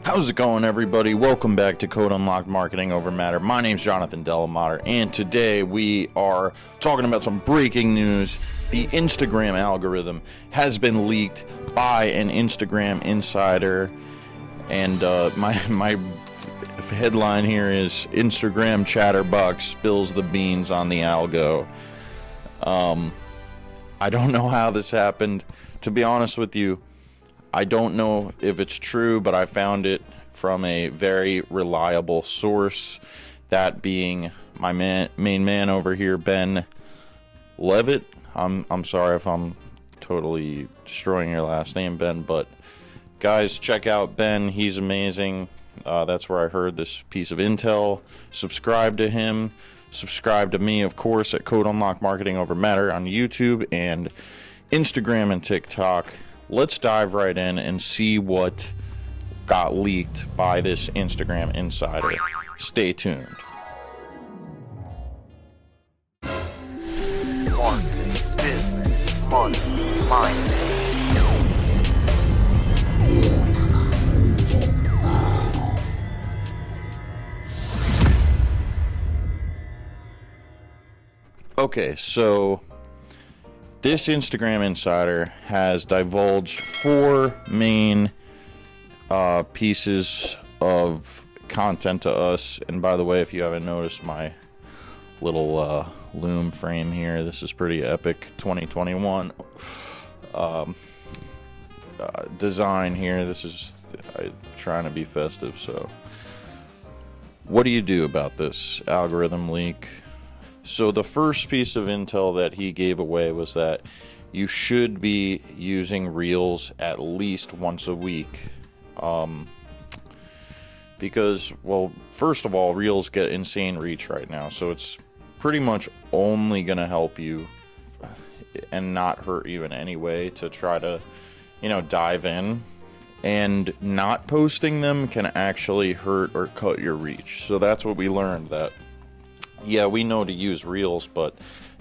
How's it going, everybody? Welcome back to Code Unlocked Marketing Over Matter. My name's Jonathan Delamater, and today we are talking about some breaking news. The Instagram algorithm has been leaked by an Instagram insider, and my headline here is Instagram Chatterbox spills the beans on the algo. I don't know how this happened. To be honest with you, I don't know if it's true, but I found it from a very reliable source, that being my main man over here, Ben Levitt. I'm sorry if I'm totally destroying your last name, Ben, but guys, check out Ben. He's amazing. That's where I heard this piece of intel. Subscribe to him. Subscribe to me, of course, at Code Unlock Marketing Over Matter on YouTube and Instagram and TikTok. Let's dive right in and see what got leaked by this Instagram insider. Stay tuned. Business, money, mindset. Okay, so this Instagram insider has divulged 4 main pieces of content to us. And by the way, if you haven't noticed my little loom frame here, this is pretty epic 2021 design here. This is trying to be festive. So what do you do about this algorithm leak? So the first piece of intel that he gave away was that you should be using Reels at least once a week. Because, well, first of all, Reels get insane reach right now. So it's pretty much only going to help you and not hurt you in any way to try to, dive in. And not posting them can actually hurt or cut your reach. So that's what we learned, that yeah, we know to use Reels, but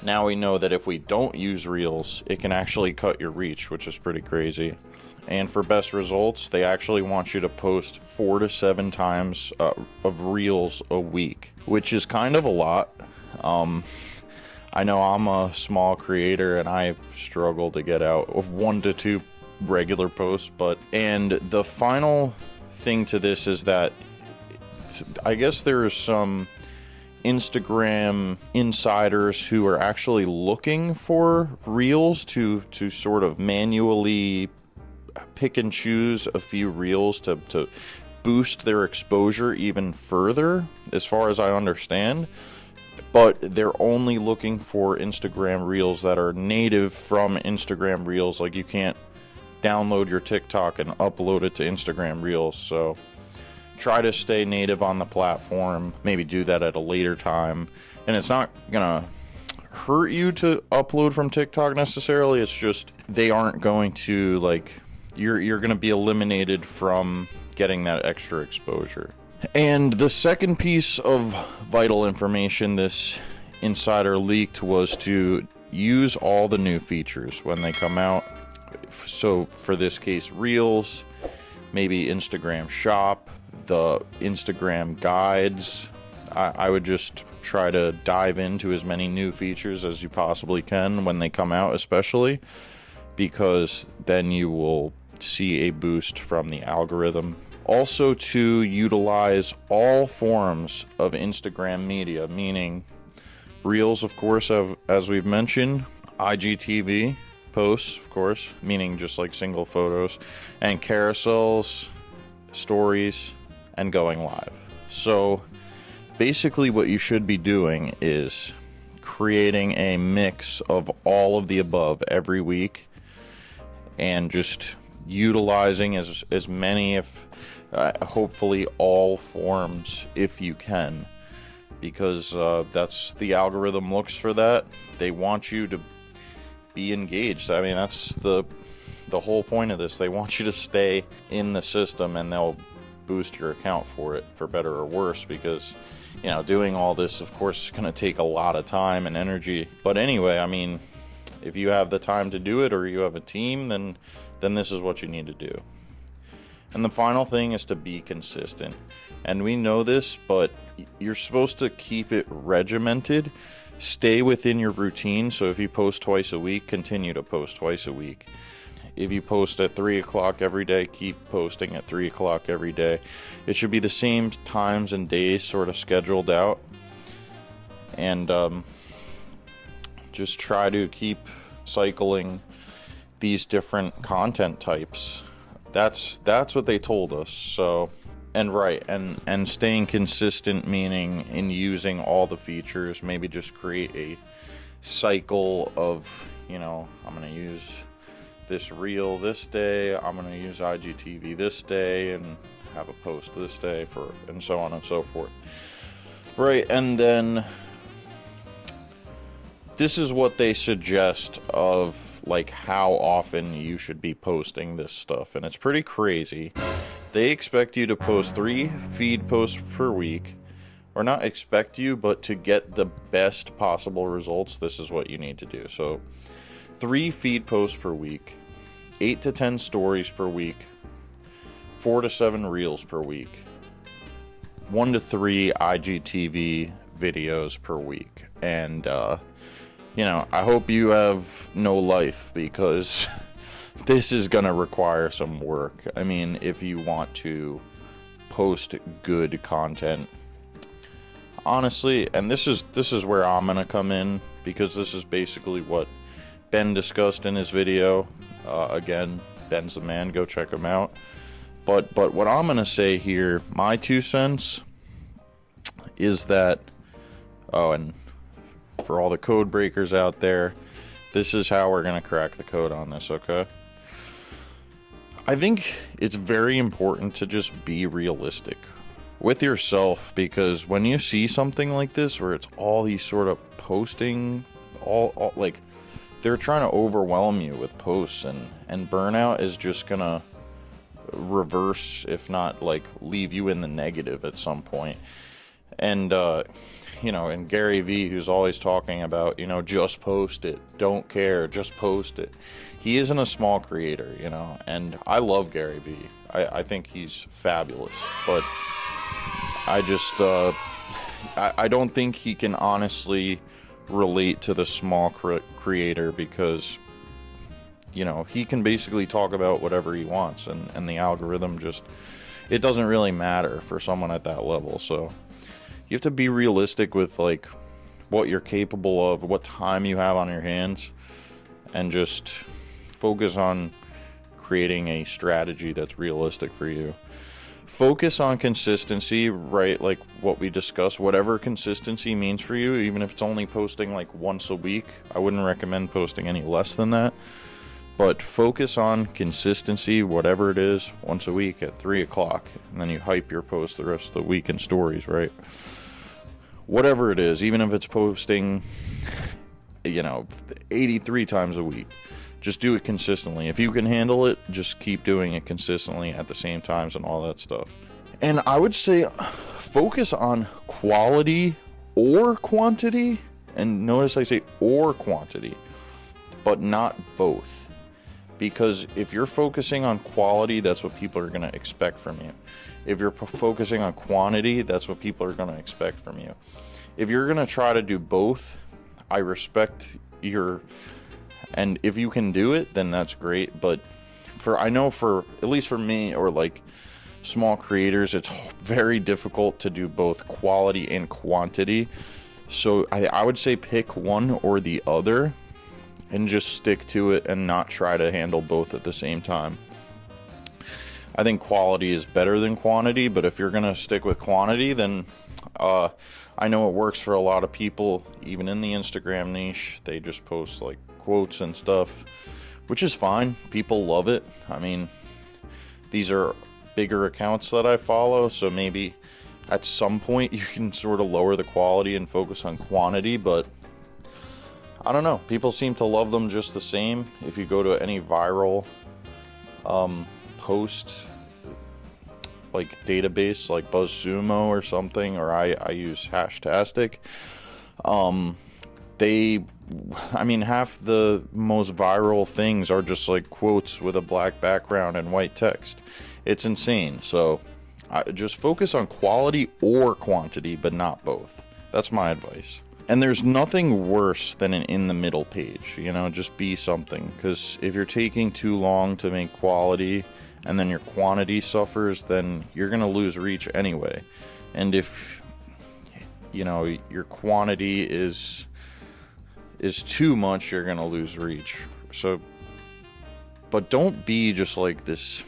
now we know that if we don't use Reels, it can actually cut your reach, which is pretty crazy. And for best results, they actually want you to post 4 to 7 times of Reels a week, which is kind of a lot. I know I'm a small creator and I struggle to get out of 1 to 2 regular posts, and the final thing to this is that I guess there is some Instagram insiders who are actually looking for Reels to sort of manually pick and choose a few Reels to boost their exposure even further, as far as I understand. But they're only looking for Instagram Reels that are native from Instagram Reels. Like, you can't download your TikTok and upload it to Instagram Reels. So try to stay native on the platform. Maybe do that at a later time. And it's not gonna hurt you to upload from TikTok necessarily. It's just they aren't going to, like, you're gonna be eliminated from getting that extra exposure. And the second piece of vital information this insider leaked was to use all the new features when they come out. So for this case, Reels, maybe Instagram Shop, the Instagram guides. I would just try to dive into as many new features as you possibly can when they come out, especially because then you will see a boost from the algorithm. Also, to utilize all forms of Instagram media, meaning Reels, of course, as we've mentioned, IGTV posts, of course, meaning just like single photos, and carousels, stories, and going live. So basically what you should be doing is creating a mix of all of the above every week and just utilizing as many, if hopefully all forms if you can, because that's the algorithm looks for. That they want you to be engaged. I mean, that's the whole point of this. They want you to stay in the system, and they'll boost your account for it, for better or worse, because doing all this, of course, is going to take a lot of time and energy. But anyway, I mean, if you have the time to do it, or you have a team, then this is what you need to do. And the final thing is to be consistent. And we know this, but you're supposed to keep it regimented. Stay within your routine. So if you post twice a week, continue to post twice a week. If you post at 3 o'clock every day, keep posting at 3 o'clock every day. It should be the same times and days sort of scheduled out. And just try to keep cycling these different content types. That's what they told us. So, and staying consistent, meaning in using all the features. Maybe just create a cycle of, I'm going to use this reel this day, I'm going to use IGTV this day, and have a post this day and so on and so forth. Right, and then this is what they suggest of like how often you should be posting this stuff, and it's pretty crazy. They expect you to post 3 feed posts per week, or not expect you, but to get the best possible results, this is what you need to do. So 3 feed posts per week, 8 to 10 stories per week, 4 to 7 reels per week, 1 to 3 IGTV videos per week. And I hope you have no life, because this is going to require some work. I mean, if you want to post good content, honestly, and this is where I'm going to come in, because this is basically what Ben discussed in his video. Again, Ben's the man, go check him out. But what I'm going to say here, my 2 cents, is that, and for all the code breakers out there, this is how we're going to crack the code on this, okay? I think it's very important to just be realistic with yourself, because when you see something like this where it's all these sort of posting, all like they're trying to overwhelm you with posts, and burnout is just going to reverse, if not like leave you in the negative at some point. And and Gary Vee, who's always talking about, just post it, don't care, just post it. He isn't a small creator, and I love Gary Vee. I think he's fabulous, but I just, I don't think he can honestly relate to the small creator, because, he can basically talk about whatever he wants, and the algorithm just, it doesn't really matter for someone at that level. So you have to be realistic with like what you're capable of, what time you have on your hands, and just focus on creating a strategy that's realistic for you. Focus on consistency, right? Like what we discussed, whatever consistency means for you, even if it's only posting like once a week. I wouldn't recommend posting any less than that. But focus on consistency, whatever it is, once a week at 3 o'clock. And then you hype your post the rest of the week in stories, right? Whatever it is, even if it's posting, 83 times a week. Just do it consistently. If you can handle it, just keep doing it consistently at the same times and all that stuff. And I would say focus on quality or quantity. And notice I say or quantity, but not both. Because if you're focusing on quality, that's what people are going to expect from you. If you're focusing on quantity, that's what people are going to expect from you. If you're going to try to do both, I respect and if you can do it, then that's great. But I know for at least for me, or like small creators, it's very difficult to do both quality and quantity. So I would say pick one or the other and just stick to it and not try to handle both at the same time. I think quality is better than quantity, but if you're going to stick with quantity, then I know it works for a lot of people, even in the Instagram niche. They just post like quotes and stuff, which is fine. People love it. I mean, these are bigger accounts that I follow, so maybe at some point you can sort of lower the quality and focus on quantity, but I don't know. People seem to love them just the same. If you go to any viral post like database like BuzzSumo or something, or I use Hashtastic, half the most viral things are just like quotes with a black background and white text. It's insane. So just focus on quality or quantity, but not both. That's my advice. And there's nothing worse than an in the middle page, you know, just be something. Because if you're taking too long to make quality and then your quantity suffers, then you're going to lose reach anyway. And if, you know, your quantity is too much, you're going to lose reach. So, but don't be just like this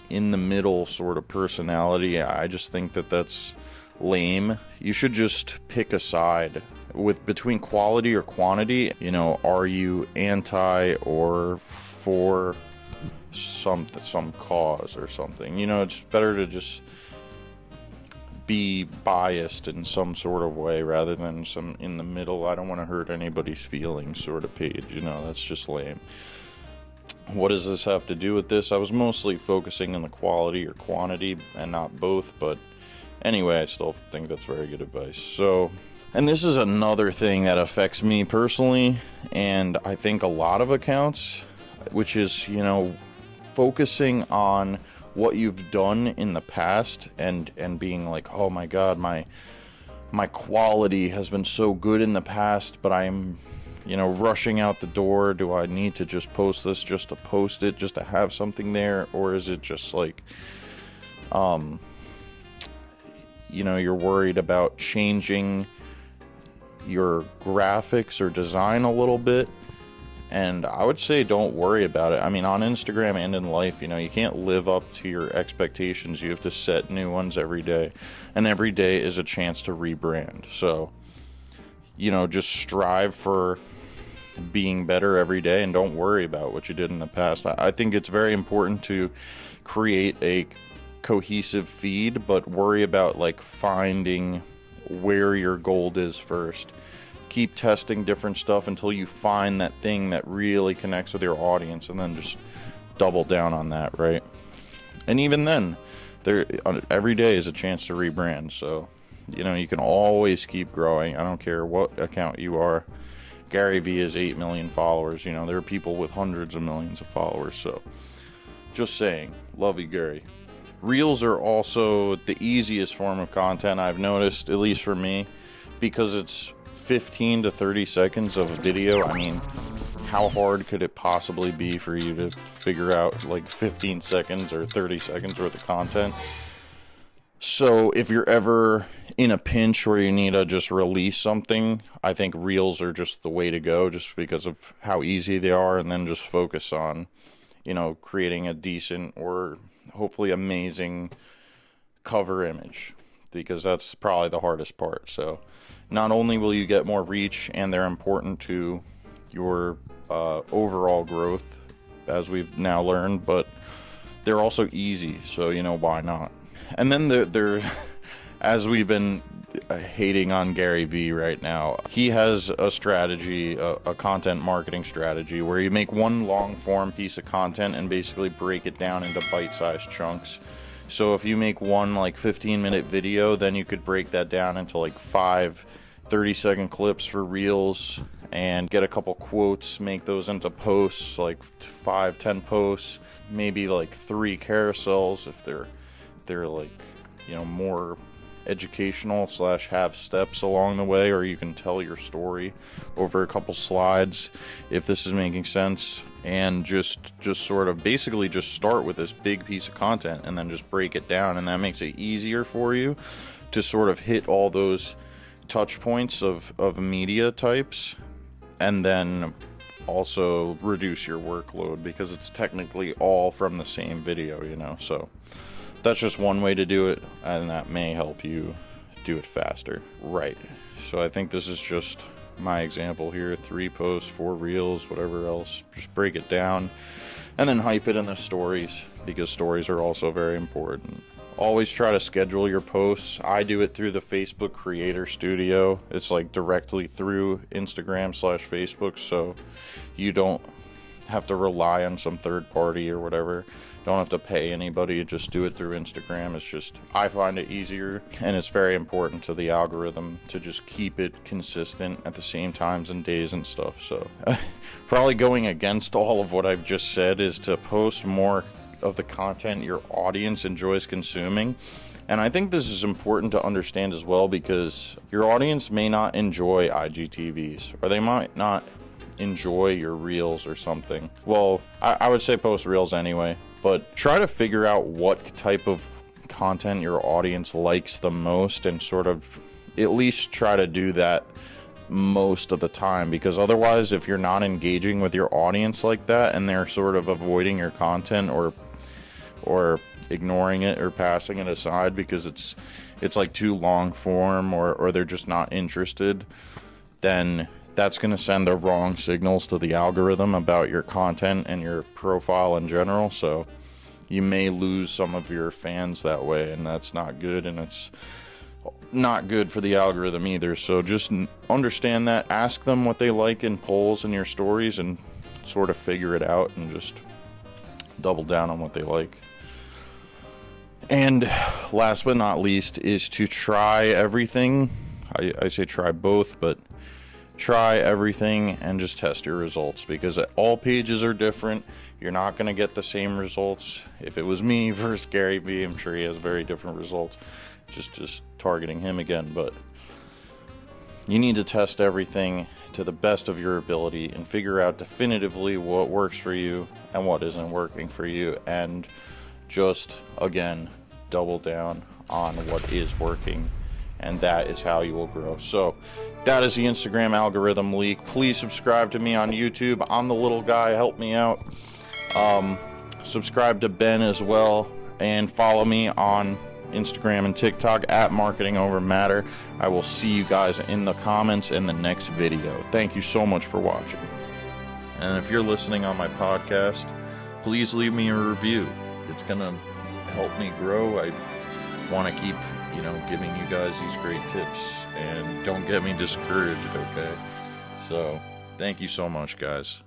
in the middle sort of personality. I just think that that's lame. You should just pick a side with between quality or quantity. You know, are you anti or for some cause or something? You know, it's better to just be biased in some sort of way rather than some in the middle, I don't want to hurt anybody's feelings sort of page. You know, that's just lame. What does this have to do with this? I was mostly focusing on the quality or quantity and not both, but anyway, I still think that's very good advice. So, and this is another thing that affects me personally, and I think a lot of accounts, which is, you know, focusing on what you've done in the past and being like, oh my god, my quality has been so good in the past, but I'm, you know, rushing out the door. Do I need to just post this just to post it, just to have something there? Or is it just like, you know, you're worried about changing your graphics or design a little bit? And I would say don't worry about it. I mean, on Instagram and in life, you know, you can't live up to your expectations. You have to set new ones every day. And every day is a chance to rebrand. So, you know, just strive for being better every day and don't worry about what you did in the past. I think it's very important to create a cohesive feed, but worry about like finding where your gold is first. Keep testing different stuff until you find that thing that really connects with your audience, and then just double down on that, right? And even then, every day is a chance to rebrand. So, you know, you can always keep growing. I don't care what account you are. Gary Vee has 8 million followers. You know, there are people with hundreds of millions of followers. So, just saying, love you, Gary. Reels are also the easiest form of content I've noticed, at least for me, because it's 15 to 30 seconds of video. I mean, how hard could it possibly be for you to figure out like 15 seconds or 30 seconds worth of content? So if you're ever in a pinch where you need to just release something, I think Reels are just the way to go, just because of how easy they are, and then just focus on, you know, creating a decent or hopefully amazing cover image, because that's probably the hardest part. So not only will you get more reach, and they're important to your overall growth, as we've now learned, but they're also easy, so, you know, why not? And then they're as we've been hating on Gary Vee right now, he has a strategy, a content marketing strategy, where you make one long form piece of content and basically break it down into bite-sized chunks. So if you make one like 15-minute video, then you could break that down into like 5 30-second clips for Reels, and get a couple quotes, make those into posts, like 5-10 posts, maybe like 3 carousels if they're like, you know, more educational / have steps along the way, or you can tell your story over a couple slides if this is making sense. And just sort of basically just start with this big piece of content and then just break it down, and that makes it easier for you to sort of hit all those touch points of media types, and then also reduce your workload, because it's technically all from the same video, you know. So that's just one way to do it, and that may help you do it faster. Right. So I think this is just my example here. 3 posts, 4 reels, whatever else. Just break it down and then hype it in the stories, because stories are also very important. Always try to schedule your posts. I do it through the Facebook Creator Studio. It's like directly through Instagram / Facebook, so you don't have to rely on some third party or whatever. Don't have to pay anybody, just do it through Instagram. It's just, I find it easier, and it's very important to the algorithm to just keep it consistent at the same times and days and stuff. So probably going against all of what I've just said is to post more of the content your audience enjoys consuming. And I think this is important to understand as well, because your audience may not enjoy IGTVs, or they might not enjoy your reels or something. Well, I would say post reels anyway, but try to figure out what type of content your audience likes the most, and sort of at least try to do that most of the time, because otherwise, if you're not engaging with your audience like that and they're sort of avoiding your content or ignoring it or passing it aside because it's like too long form, or they're just not interested, then that's going to send the wrong signals to the algorithm about your content and your profile in general. So you may lose some of your fans that way, and that's not good, and it's not good for the algorithm either. So just understand that, ask them what they like in polls and your stories, and sort of figure it out and just double down on what they like. And last but not least is to try everything. I say try both, but try everything and just test your results, because all pages are different. You're not going to get the same results. If it was me versus Gary Vee, I'm sure he has very different results. Just targeting him again, but you need to test everything to the best of your ability and figure out definitively what works for you and what isn't working for you, and just again double down on what is working, and that is how you will grow. So that is the Instagram algorithm leak. Please subscribe to me on YouTube. I'm the little guy, help me out. Subscribe to Ben as well, and follow me on Instagram and TikTok at Marketing Over Matter. I will see you guys in the comments in the next video. Thank you so much for watching. And if you're listening on my podcast, please leave me a review. It's gonna help me grow. I want to keep, giving you guys these great tips, and don't get me discouraged, okay? So thank you so much, guys.